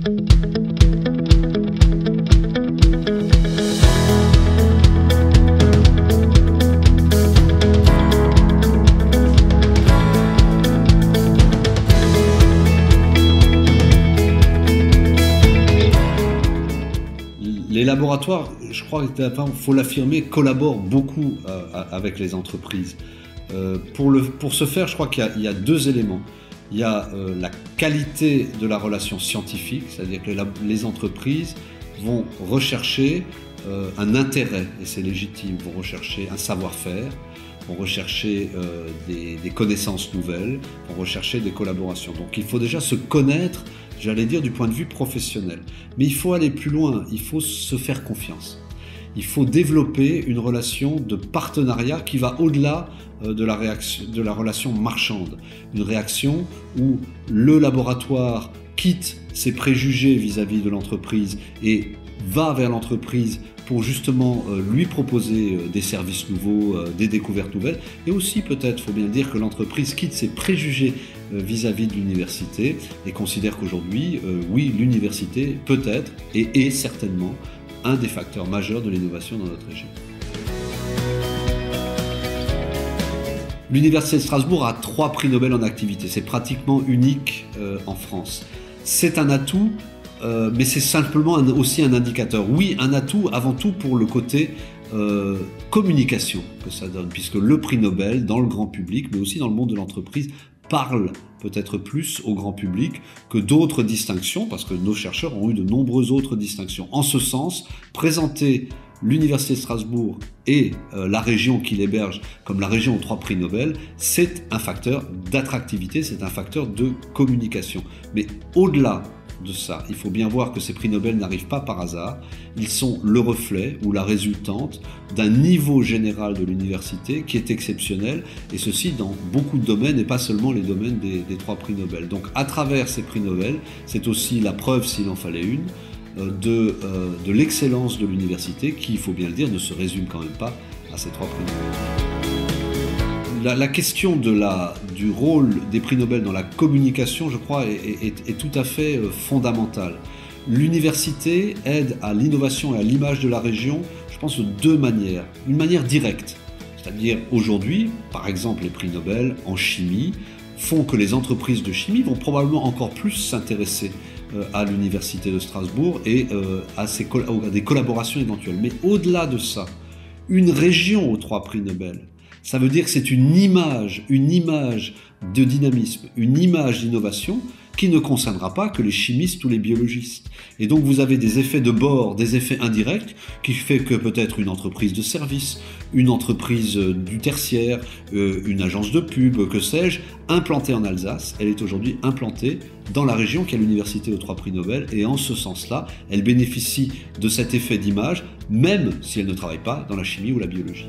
Les laboratoires, je crois qu'il faut l'affirmer, collaborent beaucoup avec les entreprises. Pour ce faire, je crois qu'il y a deux éléments. Il y a la qualité de la relation scientifique, c'est-à-dire que les entreprises vont rechercher un intérêt, et c'est légitime, vont rechercher un savoir-faire, vont rechercher des connaissances nouvelles, vont rechercher des collaborations. Donc il faut déjà se connaître, j'allais dire, du point de vue professionnel. Mais il faut aller plus loin, il faut se faire confiance. Il faut développer une relation de partenariat qui va au-delà de la relation marchande. Une réaction où le laboratoire quitte ses préjugés vis-à-vis de l'entreprise et va vers l'entreprise pour justement lui proposer des services nouveaux, des découvertes nouvelles. Et aussi peut-être, il faut bien dire que l'entreprise quitte ses préjugés vis-à-vis de l'université et considère qu'aujourd'hui, oui, l'université peut être et est certainement un des facteurs majeurs de l'innovation dans notre région. L'Université de Strasbourg a 3 prix Nobel en activité. C'est pratiquement unique en France. C'est un atout, mais c'est simplement aussi un indicateur. Oui, un atout avant tout pour le côté communication que ça donne, puisque le prix Nobel, dans le grand public, mais aussi dans le monde de l'entreprise, parle peut-être plus au grand public que d'autres distinctions, parce que nos chercheurs ont eu de nombreuses autres distinctions. En ce sens, présenter l'Université de Strasbourg et la région qui l'héberge comme la région aux 3 prix Nobel, c'est un facteur d'attractivité, c'est un facteur de communication. Mais au-delà de ça, il faut bien voir que ces prix Nobel n'arrivent pas par hasard, ils sont le reflet ou la résultante d'un niveau général de l'université qui est exceptionnel, et ceci dans beaucoup de domaines et pas seulement les domaines des 3 prix Nobel. Donc à travers ces prix Nobel, c'est aussi la preuve, s'il en fallait une, de l'excellence de l'université qui, il faut bien le dire, ne se résume quand même pas à ces 3 prix Nobel. La question du rôle des prix Nobel dans la communication, je crois, est tout à fait fondamentale. L'université aide à l'innovation et à l'image de la région, je pense, de 2 manières. Une manière directe, c'est-à-dire aujourd'hui, par exemple, les prix Nobel en chimie font que les entreprises de chimie vont probablement encore plus s'intéresser à l'Université de Strasbourg et à des collaborations éventuelles. Mais au-delà de ça, une région aux 3 prix Nobel, ça veut dire que c'est une image de dynamisme, une image d'innovation qui ne concernera pas que les chimistes ou les biologistes. Et donc vous avez des effets de bord, des effets indirects, qui fait que peut-être une entreprise de service, une entreprise du tertiaire, une agence de pub, que sais-je, implantée en Alsace, elle est aujourd'hui implantée dans la région qui a l'université aux 3 prix Nobel, et en ce sens-là, elle bénéficie de cet effet d'image, même si elle ne travaille pas dans la chimie ou la biologie.